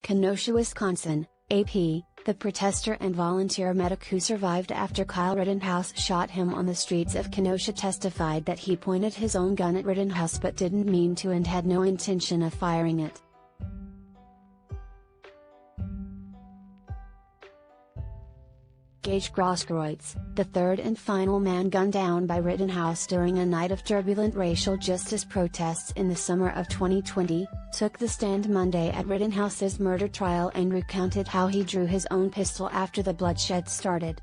Kenosha, Wisconsin, AP, the protester and volunteer medic who survived after Kyle Rittenhouse shot him on the streets of Kenosha testified that he pointed his own gun at Rittenhouse but didn't mean to and had no intention of firing it. Gage Grosskreutz, the third and final man gunned down by Rittenhouse during a night of turbulent racial justice protests in the summer of 2020, took the stand Monday at Rittenhouse's murder trial and recounted how he drew his own pistol after the bloodshed started.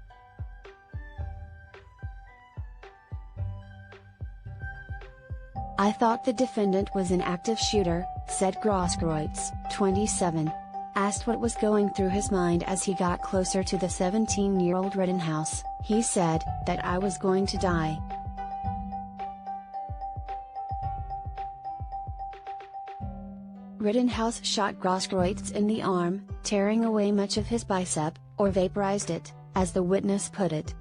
"I thought the defendant was an active shooter," said Grosskreutz, 27. Asked what was going through his mind as he got closer to the 17-year-old Rittenhouse, he said, "that I was going to die." Rittenhouse shot Grosskreutz in the arm, tearing away much of his bicep, or vaporized it, as the witness put it.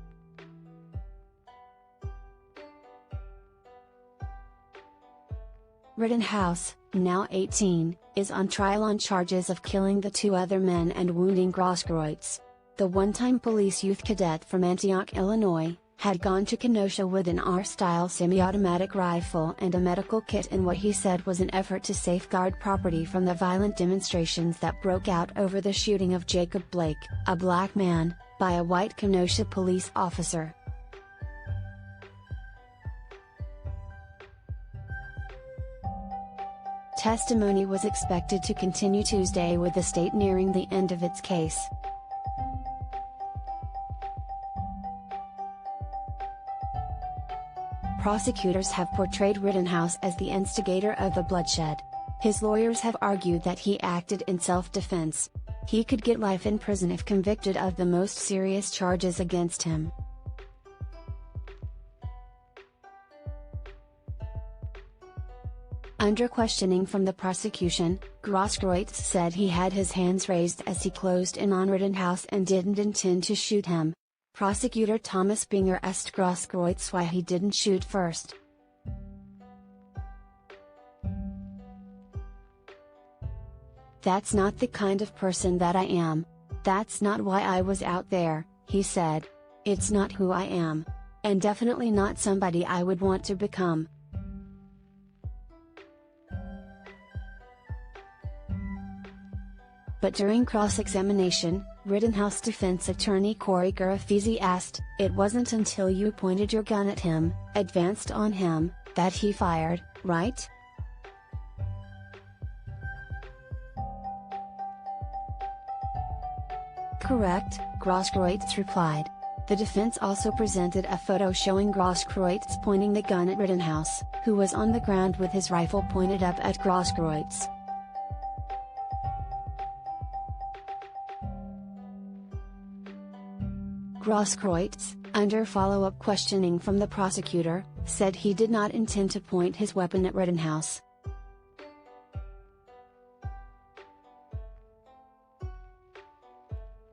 Rittenhouse, now 18, is on trial on charges of killing the two other men and wounding Grosskreutz. The one-time police youth cadet from Antioch, Illinois, had gone to Kenosha with an R-style semi-automatic rifle and a medical kit in what he said was an effort to safeguard property from the violent demonstrations that broke out over the shooting of Jacob Blake, a black man, by a white Kenosha police officer. Testimony was expected to continue Tuesday with the state nearing the end of its case. Prosecutors have portrayed Rittenhouse as the instigator of the bloodshed. His lawyers have argued that he acted in self-defense. He could get life in prison if convicted of the most serious charges against him. Under questioning from the prosecution, Grosskreutz said he had his hands raised as he closed in on Rittenhouse and didn't intend to shoot him. Prosecutor Thomas Binger asked Grosskreutz why he didn't shoot first. "That's not the kind of person that I am. That's not why I was out there," he said. "It's not who I am. And definitely not somebody I would want to become." But during cross-examination, Rittenhouse defense attorney Corey Garafisi asked, "It wasn't until you pointed your gun at him, advanced on him, that he fired, right?" "Correct," Grosskreutz replied. The defense also presented a photo showing Grosskreutz pointing the gun at Rittenhouse, who was on the ground with his rifle pointed up at Grosskreutz. Grosskreutz, under follow-up questioning from the prosecutor, said he did not intend to point his weapon at Rittenhouse.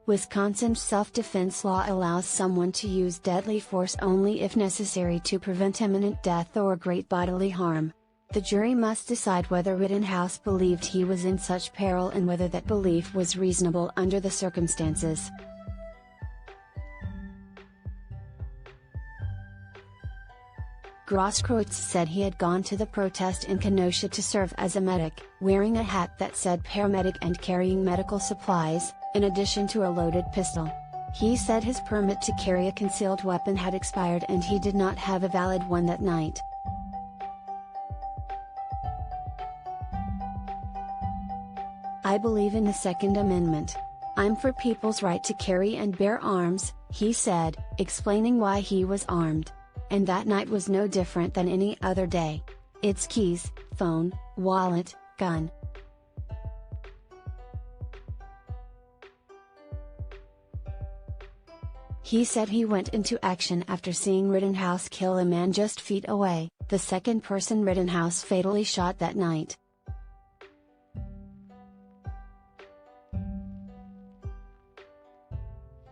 Wisconsin's self-defense law allows someone to use deadly force only if necessary to prevent imminent death or great bodily harm. The jury must decide whether Rittenhouse believed he was in such peril and whether that belief was reasonable under the circumstances. Grosskreutz said he had gone to the protest in Kenosha to serve as a medic, wearing a hat that said paramedic and carrying medical supplies, in addition to a loaded pistol. He said his permit to carry a concealed weapon had expired and he did not have a valid one that night. "I believe in the Second Amendment. I'm for people's right to carry and bear arms," he said, explaining why he was armed. "And that night was no different than any other day. It's keys, phone, wallet, gun." He said he went into action after seeing Rittenhouse kill a man just feet away, the second person Rittenhouse fatally shot that night.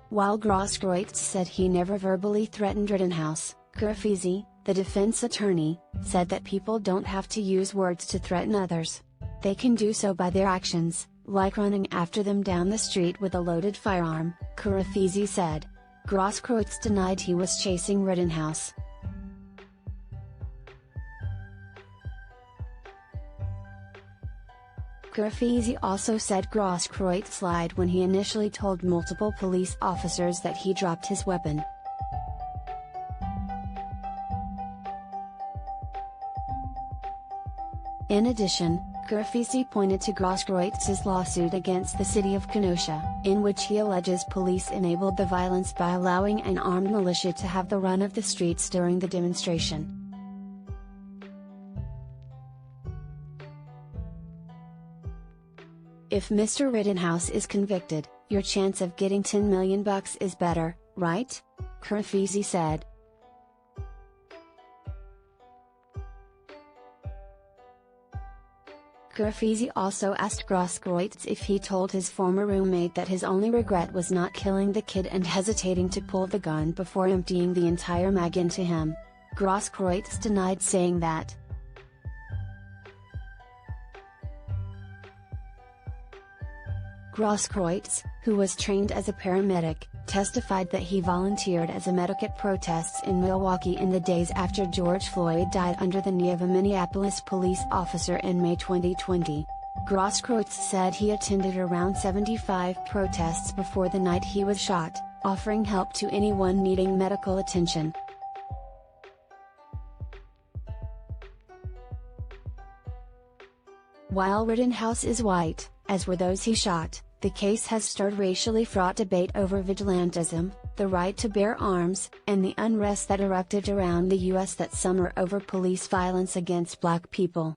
While Grosskreutz said he never verbally threatened Rittenhouse, Garafisi, the defense attorney, said that people don't have to use words to threaten others. They can do so by their actions, like running after them down the street with a loaded firearm, Karafizi said. Grosskreutz denied he was chasing Rittenhouse. Karafizi also said Grosskreutz lied when he initially told multiple police officers that he dropped his weapon. In addition, Karafizi pointed to Grosskreitz's lawsuit against the city of Kenosha, in which he alleges police enabled the violence by allowing an armed militia to have the run of the streets during the demonstration. If Mr. Rittenhouse is convicted, your chance of getting $10 million is better, right? Karafizi said. Karafizi also asked Grosskreutz if he told his former roommate that his only regret was not killing the kid and hesitating to pull the gun before emptying the entire mag into him. Grosskreutz denied saying that. Grosskreutz, who was trained as a paramedic, testified that he volunteered as a medic at protests in Milwaukee in the days after George Floyd died under the knee of a Minneapolis police officer in May 2020. Grosskreutz said he attended around 75 protests before the night he was shot, offering help to anyone needing medical attention. While Rittenhouse is white, as were those he shot, the case has stirred racially fraught debate over vigilantism, the right to bear arms, and the unrest that erupted around the U.S. that summer over police violence against black people.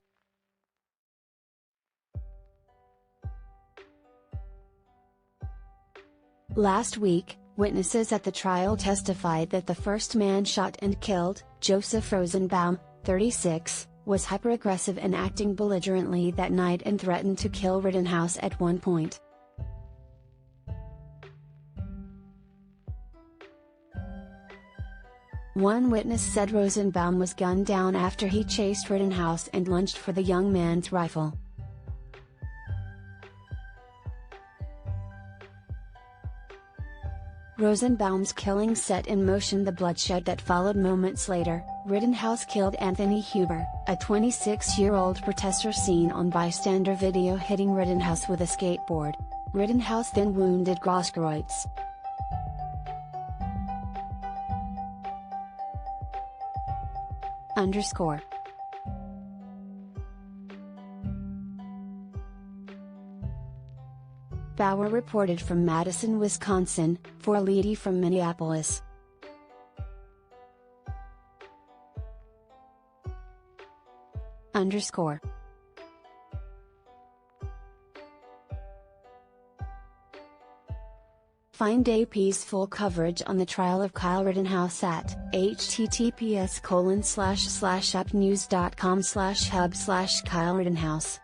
Last week, witnesses at the trial testified that the first man shot and killed, Joseph Rosenbaum, 36, was hyperaggressive and acting belligerently that night and threatened to kill Rittenhouse at one point. One witness said Rosenbaum was gunned down after he chased Rittenhouse and lunged for the young man's rifle. Rosenbaum's killing set in motion the bloodshed that followed moments later. Rittenhouse killed Anthony Huber, a 26-year-old protester seen on bystander video hitting Rittenhouse with a skateboard. Rittenhouse then wounded Grosskreutz. Bauer reported from Madison, Wisconsin, for Leedy from Minneapolis. Find AP's full coverage on the trial of Kyle Rittenhouse at https://upnews.com/hub/Kyle Rittenhouse.